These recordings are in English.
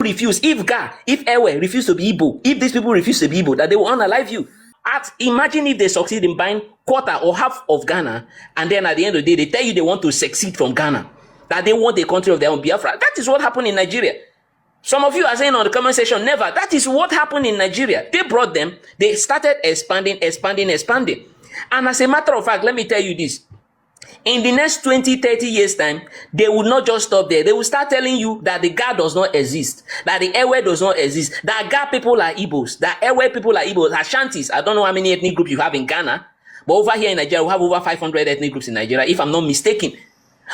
refuse, if Ewe refuse to be Igbo, if these people refuse to be Igbo, that they will unalive you. Imagine if they succeed in buying quarter or half of Ghana, and then at the end of the day, they tell you they want to succeed from Ghana, that they want a country of their own, Biafra. That is what happened in Nigeria. Some of you are saying on the comment section, never. That is what happened in Nigeria. They brought them, they started expanding. And as a matter of fact, let me tell you this. In the next 20, 30 years' time, they will not just stop there. They will start telling you that the Ga does not exist, that the Ewe does not exist, that Ga people are Igbos, that Ewe people are Igbos, Ashantis. I don't know how many ethnic groups you have in Ghana, but over here in Nigeria, we have over 500 ethnic groups in Nigeria, if I'm not mistaken.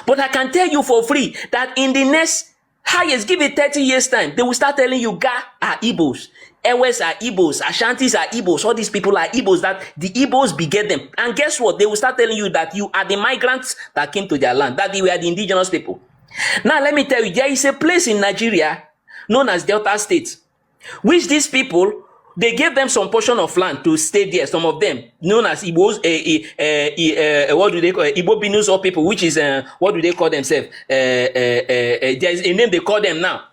But I can tell you for free that in the next highest, give it 30 years' time, they will start telling you Ga are Igbos, Ewes are Igbos, Ashantis are Igbos, all these people are Igbos, that the Igbos beget them. And guess what? They will start telling you that you are the migrants that came to their land, that they were the indigenous people. Now, let me tell you, there is a place in Nigeria known as Delta State, which these people, they gave them some portion of land to stay there, some of them, known as Igbos, what do they call it? Igbo Binus or people, which is, what do they call themselves? There is a name they call them now.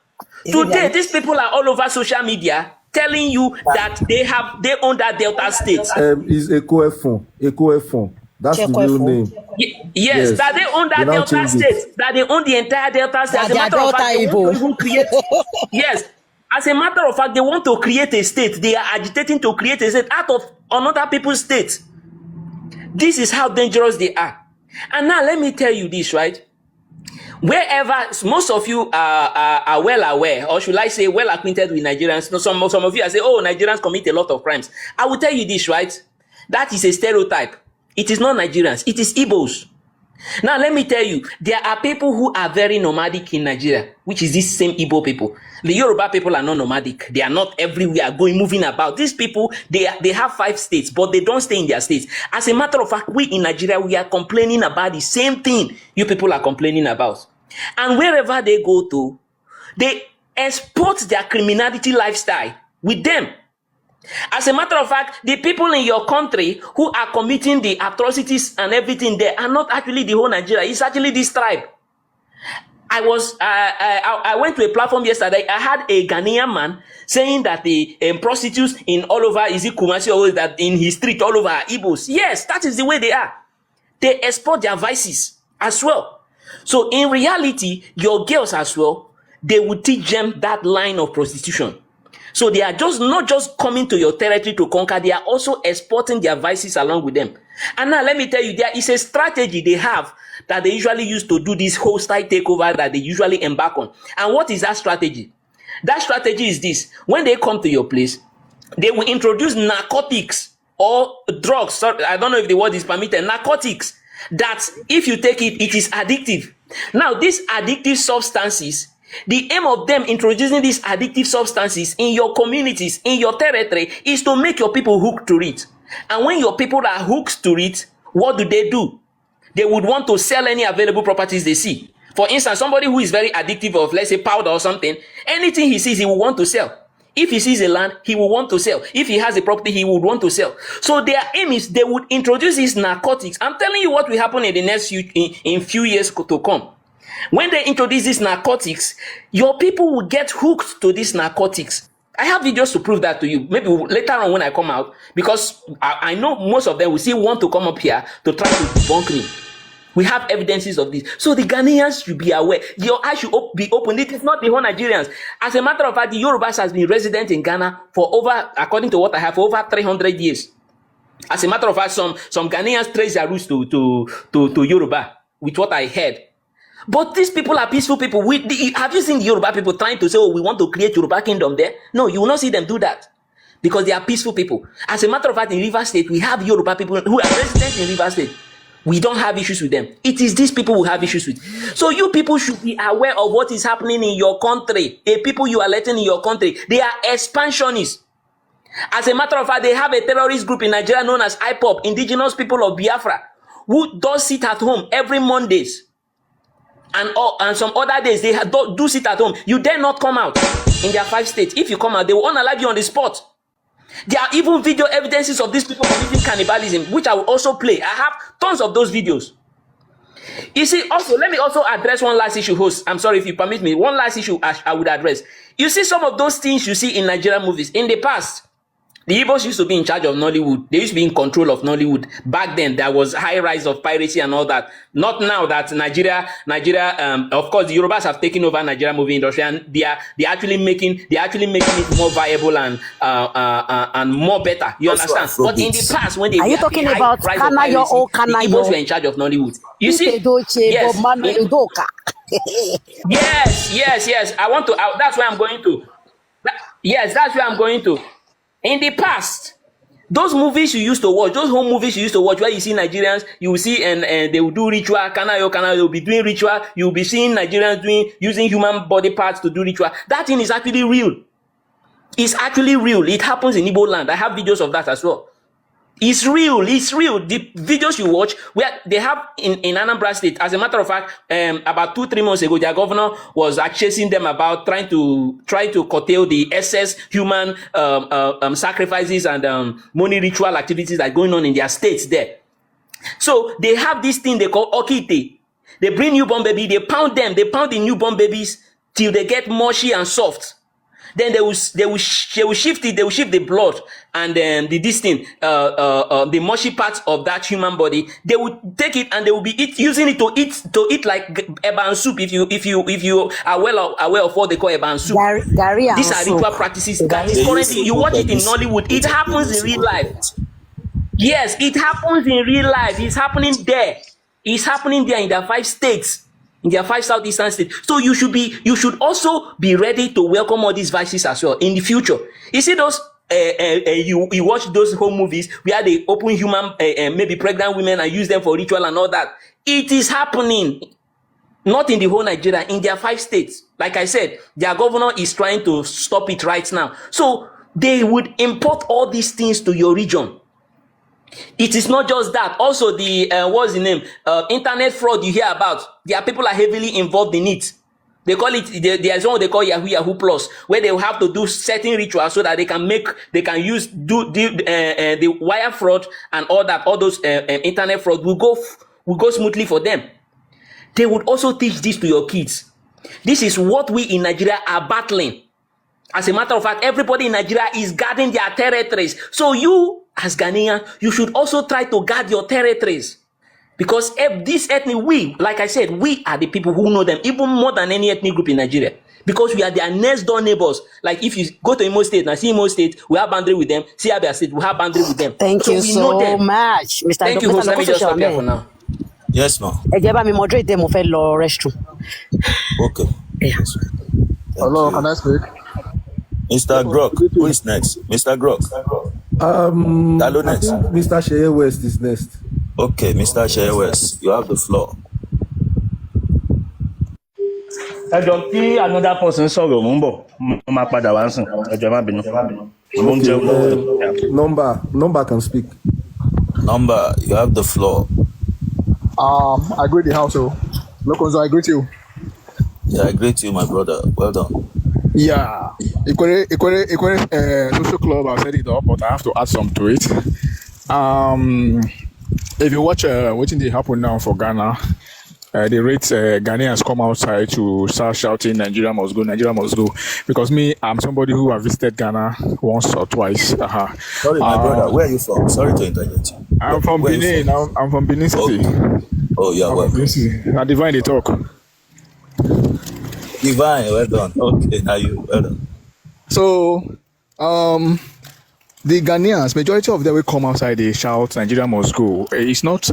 Today, these people are all over social media telling you that they own that Delta State. Is Eko. That's the real name. Yes, that they own that Delta State. That they own the entire Delta State. As a matter of fact, they want to create. Yes. As a matter of fact, they want to create a state. They are agitating to create a state out of another people's state. This is how dangerous they are. And now let me tell you this, right? Wherever most of you are well aware, or should I say well acquainted with Nigerians, some of you are saying, oh, Nigerians commit a lot of crimes. I will tell you this, right? That is a stereotype. It is not Nigerians, it is Igbos. Now, let me tell you, there are people who are very nomadic in Nigeria, which is this same Igbo people. The Yoruba people are not nomadic. They are not everywhere moving about. These people, they have 5 states, but they don't stay in their states. As a matter of fact, we in Nigeria, we are complaining about the same thing you people are complaining about. And wherever they go to, they export their criminality lifestyle with them. As a matter of fact, the people in your country who are committing the atrocities and everything, they are not actually the whole Nigeria. It's actually this tribe. I went to a platform yesterday. I had a Ghanaian man saying that the prostitutes in all over, is it Kumasi or that in his street all over are Igbos. Yes, that is the way they are. They export their vices as well. So in reality, your girls as well, they will teach them that line of prostitution. So they are just not just coming to your territory to conquer, they are also exporting their vices along with them. And now let me tell you, there is a strategy they have that they usually use to do this hostile takeover that they usually embark on. And what is that strategy? That strategy is this. When they come to your place, they will introduce narcotics or drugs. Sorry, I don't know if the word is permitted. Narcotics that if you take it, it is addictive. Now, these addictive substances, the aim of them introducing these addictive substances in your communities, in your territory, is to make your people hooked to it. And when your people are hooked to it, what do? They would want to sell any available properties they see. For instance, somebody who is very addictive of, let's say, powder or something, anything he sees, he will want to sell. If he sees a land, he will want to sell. If he has a property, he would want to sell. So their aim is they would introduce these narcotics. I'm telling you what will happen in the next few years to come. When they introduce these narcotics, your people will get hooked to these narcotics. I have videos to prove that to you. Maybe later on when I come out, because I know most of them will still want to come up here to try to debunk me. We have evidences of this. So the Ghanaians should be aware. Your eyes should be open. It is not the whole Nigerians. As a matter of fact, the Yorubas has been resident in Ghana for over, according to what I have, for over 300 years. As a matter of fact, some Ghanaians trace their roots to Yoruba, with what I heard. But these people are peaceful people. Have you seen the Yoruba people trying to say, oh, we want to create Yoruba kingdom there? No, you will not see them do that. Because they are peaceful people. As a matter of fact, in Rivers State, we have Yoruba people who are resident in Rivers State. We don't have issues with them. It is these people who have issues with. So you people should be aware of what is happening in your country. The people you are letting in your country, they are expansionists. As a matter of fact, they have a terrorist group in Nigeria known as IPOB, Indigenous People of Biafra, who does sit at home every Mondays. And some other days, they do sit at home. You dare not come out in their 5 states. If you come out, they will unalive you on the spot. There are even video evidences of these people committing cannibalism, which I will also play. I have tons of those videos. You see, also, let me also address one last issue, host. I'm sorry if you permit me. One last issue I would address. You see, some of those things you see in Nigerian movies in the past, the Igbos used to be in charge of Nollywood. They used to be in control of Nollywood. Back then, there was high rise of piracy and all that. Not now that Nigeria, of course, the Yorubas have taken over Nigerian movie industry, and they're actually making it more viable and more better. You understand? But in the past, when they are you talking about Kanayo or Kanayo? The Igbos were in charge of Nollywood. You see? Yes. I want to. That's where I'm going to. Yes, that's where I'm going to. In the past, those movies you used to watch, those home movies you used to watch, where you see Nigerians, you will see and they will do ritual, Kanayo, they will be doing ritual, you will be seeing Nigerians using human body parts to do ritual. That thing is actually real. It's actually real. It happens in Igbo land. I have videos of that as well. It's real. The videos you watch, where they have in Anambra State, as a matter of fact, about 2-3 months ago, their governor was chasing them about trying to curtail the excess human sacrifices and money ritual activities that are going on in their states there. So they have this thing they call okite. They bring newborn baby, they pound the newborn babies till they get mushy and soft. Then they will shift the blood and the mushy parts of that human body. They will take it and they will be using it to eat like eba and soup. If you are well aware of what they call eba and soup. These are ritual practices that is currently, you watch it in Nollywood. It happens in real life. Yes, it happens in real life. It's happening there. It's happening there in the 5 states. In their 5 southeastern states. So you should also be ready to welcome all these vices as well in the future. You see those you watch those home movies where they open human maybe pregnant women and use them for ritual and all that. It is happening. Not in the whole Nigeria, in their 5 states. Like I said, their governor is trying to stop it right now. So they would import all these things to your region. It is not just that. Also, the what's the name? Internet fraud you hear about. There are people are heavily involved in it. They call it. There's one they call Yahoo Plus, where they will have to do certain rituals so that they can use the wire fraud and all that. All those internet fraud will go smoothly for them. They would also teach this to your kids. This is what we in Nigeria are battling. As a matter of fact, everybody in Nigeria is guarding their territories. So you, as Ghanaian, you should also try to guard your territories. Because this ethnic, like I said, we are the people who know them, even more than any ethnic group in Nigeria. Because we are their next door neighbors. Like if you go to Imo State, now see Imo State, we have boundary with them. See Abia State, we have boundary with them. Thank you so much, Mr. Thank you, host. Let me just stop here for now. Yes, ma'am. Moderate them of restroom. Okay. Yes. Hello, can I speak? Mr. Grok, who is next? Mr. Grok. Hello, next. Mr. Sheye West is next. Okay, Mr. Sheye West, you have the floor. Kí another person sọ̀rọ̀ mò ń bọ̀ mo máa padà wá sùn ẹjọ́ má bínú mo ń jẹun lọ́wọ́. Number can speak. Number, you have the floor. I greet the house, Lokonzo, I greet you. Yeah, I greet you, my brother. Well done. Yeah, Equere Social Club, I set it up, but I have to add some to it. If you watch what they happen now for Ghana, the rates Ghanaians come outside to start shouting Nigeria must go, Nigeria must go. Because me, I'm somebody who have visited Ghana once or twice. Sorry, my brother, where are you from? Sorry to interrupt you. I'm from Benin. I'm from Benin City. Oh, yeah, well. Now Divine they talk. Divine, well done. Okay, now you, well done. So, the Ghanaians, majority of them will come outside, they shout, Nigeria must go. It's not,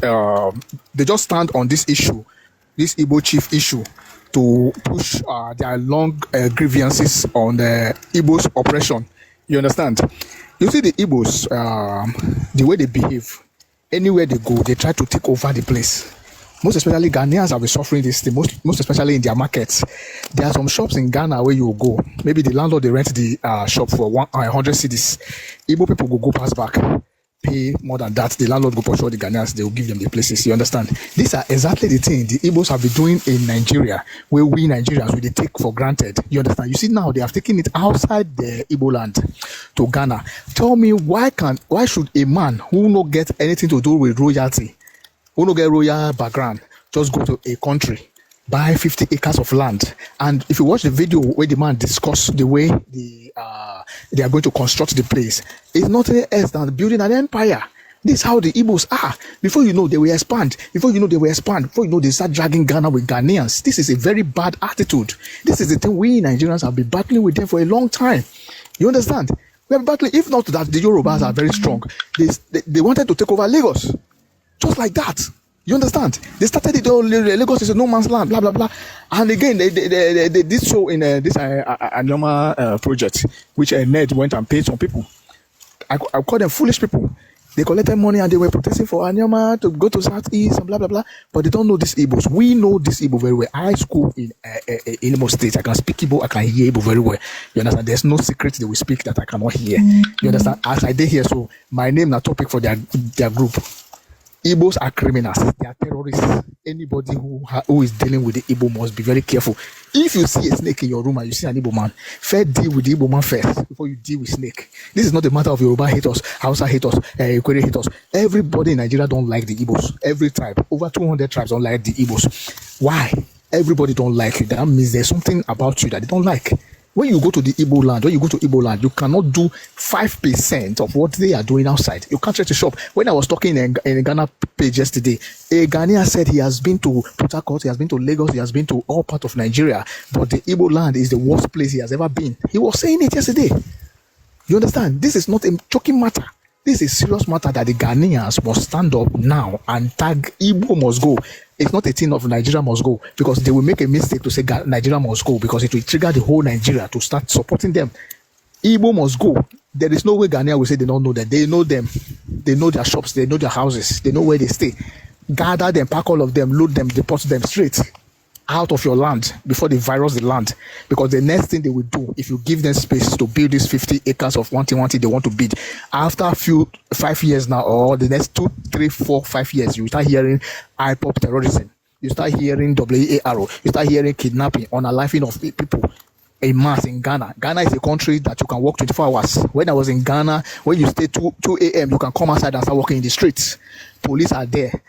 they just stand on this issue, this Igbo chief issue, to push their long grievances on the Igbo's oppression. You understand? You see the Igbos, the way they behave, anywhere they go, they try to take over the place. Most especially Ghanaians have been suffering this thing, most especially in their markets. There are some shops in Ghana where you go. Maybe the landlord, they rent the shop for 100 cedis. Igbo people will go pass back, pay more than that. The landlord will pursue the Ghanaians, they will give them the places. You understand? These are exactly the thing the Igbos have been doing in Nigeria, where we Nigerians, we take for granted. You understand? You see now, they have taken it outside the Igbo land to Ghana. Tell me, why should a man who not get anything to do with royalty, who no get royal background, just go to a country, buy 50 acres of land, and if you watch the video where the man discuss the way they are going to construct the place, it's nothing else than building an empire. This is how the Igbos are. Before you know, they will expand. Before you know, they start dragging Ghana with Ghanaians. This is a very bad attitude. This is the thing we Nigerians have been battling with them for a long time. You understand? We have been battling. If not that, the Yorubas are very strong. They wanted to take over Lagos. Just like that. You understand? They started it all. Lagos is a no man's land, blah, blah, blah. And again, they did so in this Anyama project, which Ned went and paid some people. I call them foolish people. They collected money and they were protesting for Anyama to go to Southeast and blah, blah, blah. But they don't know these Igbos. We know this Igbo very well. I school in Imo State. I can speak Igbo. I can hear Igbo very well. You understand? There's no secret they will speak that I cannot hear. You understand? As I did here, so my name is topic for their group. Igbos are criminals. They are terrorists. Anybody who is dealing with the Igbo must be very careful. If you see a snake in your room and you see an Igbo man, first deal with the Igbo man first before you deal with snake. This is not a matter of Yoruba haters, Hausa haters, Ekwere haters. Everybody in Nigeria don't like the Igbos. Every tribe, over 200 tribes don't like the Igbos. Why? Everybody don't like you. That means there's something about you that they don't like. When you go to Igbo land, you cannot do 5% of what they are doing outside. You can't try to shop. When I was talking in Ghana page yesterday, a Ghanaian said he has been to Port Harcourt, he has been to Lagos, he has been to all parts of Nigeria, but the Igbo land is the worst place he has ever been. He was saying it yesterday. You understand? This is not a joking matter. This is a serious matter that the Ghanaians must stand up now and tag Igbo must go. It's not a thing of Nigeria must go, because they will make a mistake to say Nigeria must go, because it will trigger the whole Nigeria to start supporting them. Igbo must go. There is no way Ghanaians will say they don't know that. They know them. They know their shops. They know their houses. They know where they stay. Gather them, pack all of them, load them, deport them straight out of your land before they virus the land, because the next thing they will do, if you give them space to build these 50 acres of one thing they want to build, after a few 5 years now, or the next 2, 3, 4, 5 years, you start hearing IPOP terrorism, you start hearing WARO, you start hearing kidnapping, unaliving of people en mass in Ghana. Ghana is a country that you can walk 24 hours. When I was in Ghana, when you stay 2 a.m., you can come outside and start walking in the streets. Police are there.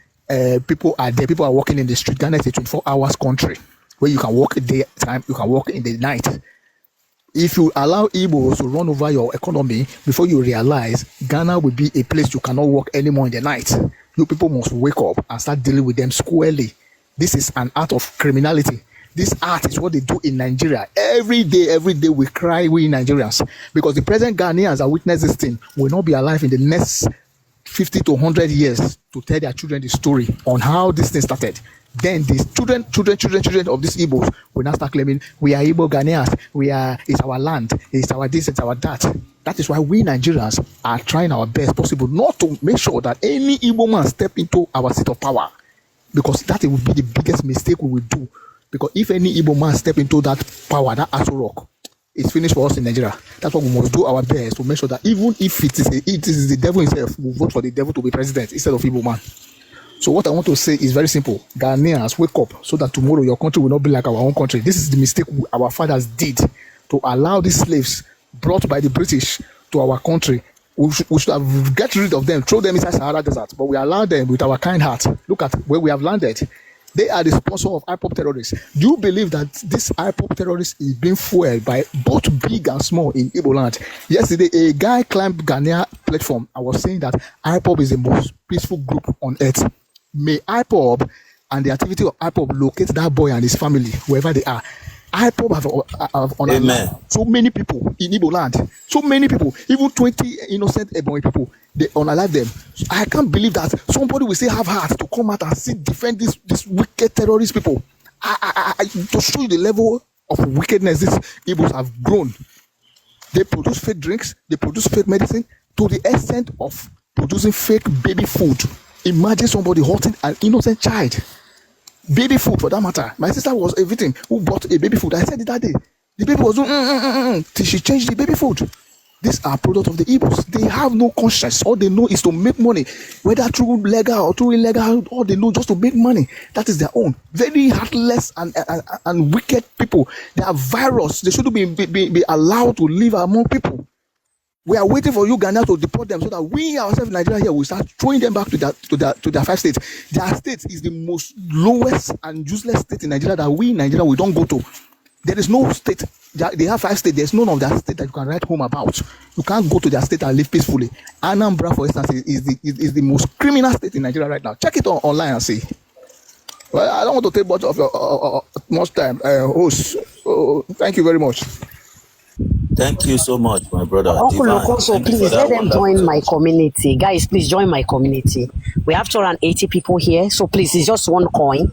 People are there. People are walking in the street. Ghana is a 24 hours country where you can walk daytime, you can walk in the night. If you allow Igbos to run over your economy, before you realize, Ghana will be a place you cannot walk anymore in the night. You people must wake up and start dealing with them squarely. This is an art of criminality. This art is what they do in Nigeria. Every day we cry, we Nigerians, because the present Ghanaians that witness this thing will not be alive in the next 50 to 100 years to tell their children the story on how this thing started. Then the children of these Igbos will now start claiming, we are Igbo Ghanaians, it's our land, it's our this, it's our that. That is why we Nigerians are trying our best possible not to make sure that any Igbo man step into our seat of power, because that would be the biggest mistake we will do. Because if any Igbo man step into that power, that Aso Rock, it's finished for us in Nigeria. That's what we must do our best to make sure that even if it is the devil himself, we vote for the devil to be president instead of Igbo man. So what I want to say is very simple. Ghanaians, wake up so that tomorrow your country will not be like our own country. This is the mistake our fathers did, to allow these slaves brought by the British to our country. We should have get rid of them, throw them inside Sahara Desert, but we allowed them with our kind heart. Look at where we have landed. They are the sponsor of IPOP terrorists. Do you believe that this IPOP terrorist is being fueled by both big and small in Igbo land? Yesterday, a guy climbed Ghanaian platform. I was saying that IPOP is the most peaceful group on earth. May IPOP and the activity of IPOP locate that boy and his family, wherever they are. IPOP have unalive so many people in Igbo land. So many people, even 20 innocent Ebonyi people, they unalive them. I can't believe that somebody will still have heart to come out and defend these wicked terrorist people. To show you the level of wickedness these Igbos have grown. They produce fake drinks, they produce fake medicine, to the extent of producing fake baby food. Imagine somebody hurting an innocent child. Baby food, for that matter. My sister was a victim who bought a baby food. I said it that day. The baby was doing till she changed the baby food. These are products of the Igbos. They have no conscience. All they know is to make money, whether through legal or through illegal. All they know just to make money. That is their own. Very heartless and wicked people. They are virus. They shouldn't be allowed to live among people. We are waiting for Uganda to deport them so that we ourselves in Nigeria here will start throwing them back to their 5 states. Their state is the most lowest and useless state in Nigeria that we in Nigeria we don't go to. There is no state. They have 5 states. There's none of that state that you can write home about. You can't go to their state and live peacefully. Anambra, for instance, is the most criminal state in Nigeria right now. Check it online and see. Well, I don't want to take much of your much time, host. Thank you very much. Thank you so much, my brother. Uncle Lokoso, please let them join my community. Guys, please join my community. We have 280 people here, so please, it's just one coin.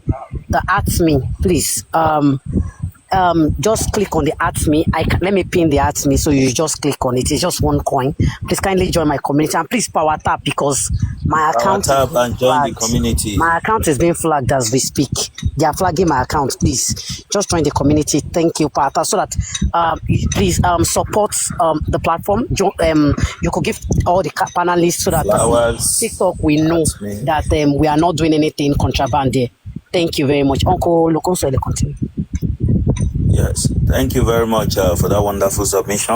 The at me, please. Just click on the at me. Let me pin the at me, so you just click on it. It's just one coin. Please kindly join my community and please power tap because my account. Power tap and join the community. My account is being flagged as we speak. They are flagging my account. Please just join the community. Thank you, Pata, so that please support the platform. You could give all the panelists so that TikTok we know that we are not doing anything contraband there. Thank you very much, Uncle Lokonso. Continue. Yes, thank you very much for that wonderful submission.